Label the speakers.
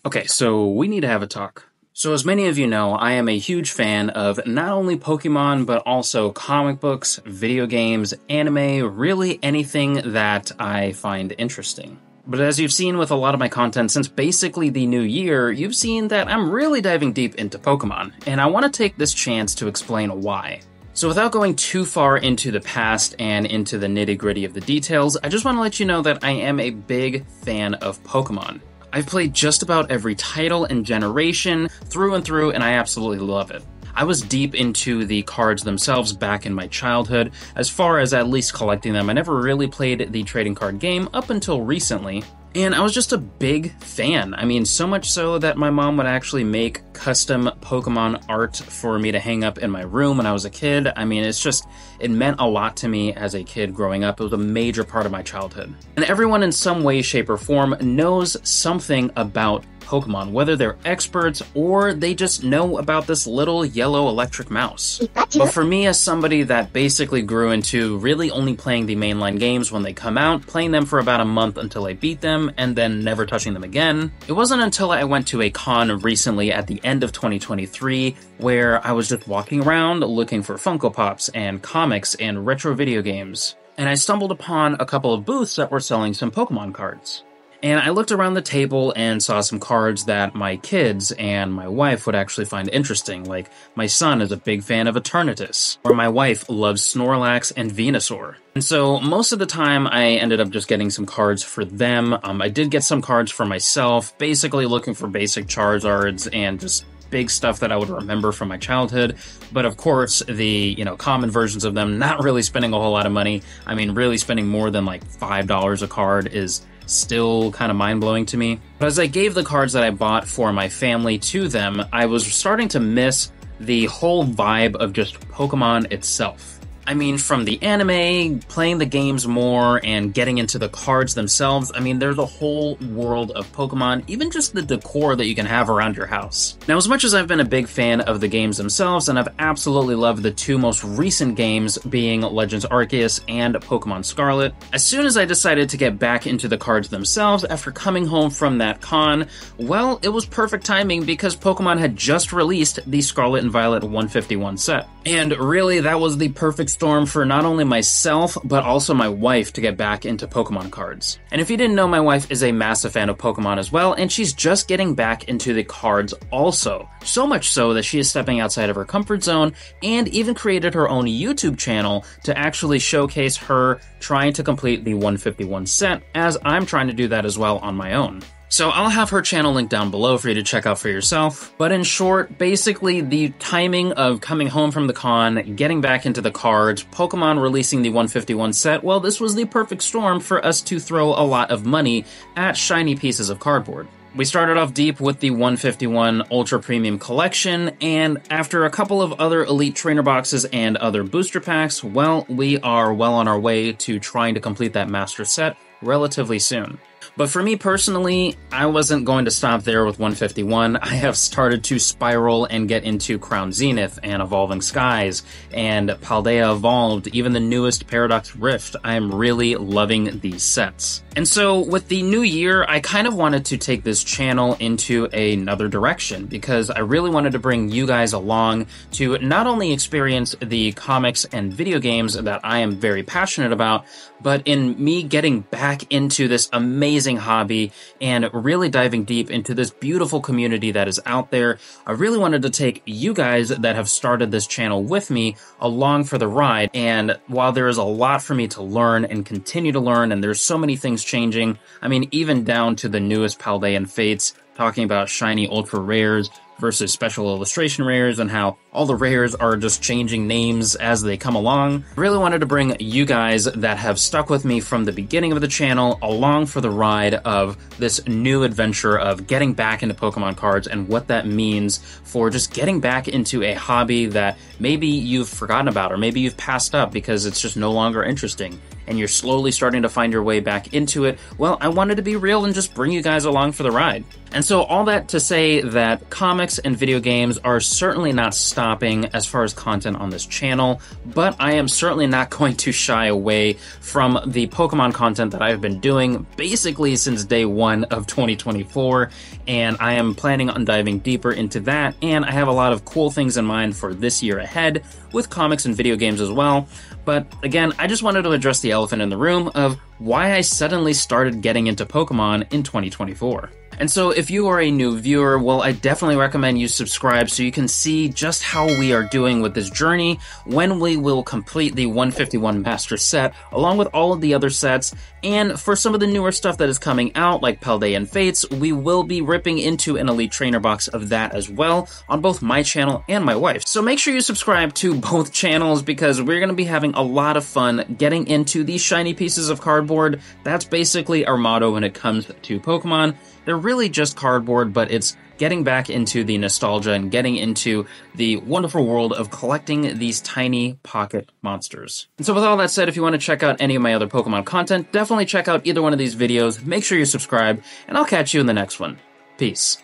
Speaker 1: Okay, so we need to have a talk. So, as many of you know, I am a huge fan of not only Pokemon, but also comic books, video games, anime, really anything that I find interesting. But as you've seen with a lot of my content since basically the new year, you've seen that I'm really diving deep into Pokemon, and I want to take this chance to explain why. So without going too far into the past and into the nitty-gritty of the details, I just want to let you know that I am a big fan of Pokemon. I've played just about every title and generation through and through, and I absolutely love it. I was deep into the cards themselves back in my childhood, as far as at least collecting them. I never really played the trading card game up until recently, and I was just a big fan. I mean, so much so that my mom would actually make custom Pokemon art for me to hang up in my room when I was a kid. I mean, it meant a lot to me as a kid growing up. It was a major part of my childhood. And everyone in some way, shape, or form knows something about Pokemon, whether they're experts or they just know about this little yellow electric mouse. But for me, as somebody that basically grew into really only playing the mainline games when they come out, playing them for about a month until I beat them, and then never touching them again, it wasn't until I went to a con recently at the end of 2023 where I was just walking around looking for Funko Pops and comics and retro video games, and I stumbled upon a couple of booths that were selling some Pokemon cards. And I looked around the table and saw some cards that my kids and my wife would actually find interesting, like my son is a big fan of Eternatus, or my wife loves Snorlax and Venusaur. And so most of the time I ended up just getting some cards for them. I did get some cards for myself, basically looking for basic Charizards and just big stuff that I would remember from my childhood. But of course, the, common versions of them, not really spending a whole lot of money. I mean, really spending more than like $5 a card is still kind of mind-blowing to me. But as I gave the cards that I bought for my family to them, I was starting to miss the whole vibe of just Pokemon itself. I mean, from the anime, playing the games more, and getting into the cards themselves, I mean, there's a whole world of Pokemon, even just the decor that you can have around your house. Now, as much as I've been a big fan of the games themselves, and I've absolutely loved the two most recent games being Legends Arceus and Pokemon Scarlet, as soon as I decided to get back into the cards themselves after coming home from that con, well, it was perfect timing because Pokemon had just released the Scarlet and Violet 151 set. And really, that was the perfect storm for not only myself, but also my wife to get back into Pokemon cards. And if you didn't know, my wife is a massive fan of Pokemon as well, and she's just getting back into the cards also. So much so that she is stepping outside of her comfort zone and even created her own YouTube channel to actually showcase her trying to complete the 151 set, as I'm trying to do that as well on my own. So I'll have her channel linked down below for you to check out for yourself. But in short, basically the timing of coming home from the con, getting back into the cards, Pokemon releasing the 151 set, well, this was the perfect storm for us to throw a lot of money at shiny pieces of cardboard. We started off deep with the 151 Ultra Premium Collection, and after a couple of other Elite Trainer Boxes and other booster packs, well, we are well on our way to trying to complete that Master Set relatively soon. But for me personally, I wasn't going to stop there with 151. I have started to spiral and get into Crown Zenith and Evolving Skies and Paldea Evolved, even the newest Paradox Rift. I am really loving these sets. And so with the new year, I kind of wanted to take this channel into another direction because I really wanted to bring you guys along to not only experience the comics and video games that I am very passionate about, but in me getting back into this amazing hobby and really diving deep into this beautiful community that is out there. I really wanted to take you guys that have started this channel with me along for the ride. And while there is a lot for me to learn and continue to learn, and there's so many things changing, I mean, even down to the newest Paldean Fates, talking about shiny ultra rares versus special illustration rares and how all the rares are just changing names as they come along. I really wanted to bring you guys that have stuck with me from the beginning of the channel along for the ride of this new adventure of getting back into Pokemon cards and what that means for just getting back into a hobby that maybe you've forgotten about or maybe you've passed up because it's just no longer interesting and you're slowly starting to find your way back into it. Well, I wanted to be real and just bring you guys along for the ride. And so all that to say that comics and video games are certainly not stopping as far as content on this channel, but I am certainly not going to shy away from the Pokemon content that I've been doing basically since day one of 2024, and I am planning on diving deeper into that, and I have a lot of cool things in mind for this year ahead with comics and video games as well. But again, I just wanted to address the elephant in the room of why I suddenly started getting into Pokemon in 2024. And so if you are a new viewer, well, I definitely recommend you subscribe so you can see just how we are doing with this journey, when we will complete the 151 Master set, along with all of the other sets. And for some of the newer stuff that is coming out, like Paldean Fates, we will be ripping into an Elite Trainer box of that as well on both my channel and my wife. So make sure you subscribe to both channels because we're going to be having a lot of fun getting into these shiny pieces of cardboard. That's basically our motto when it comes to Pokemon. They're really just cardboard, but it's getting back into the nostalgia and getting into the wonderful world of collecting these tiny pocket monsters. And so with all that said, if you want to check out any of my other Pokemon content, definitely check out either one of these videos. Make sure you subscribe, and I'll catch you in the next one. Peace.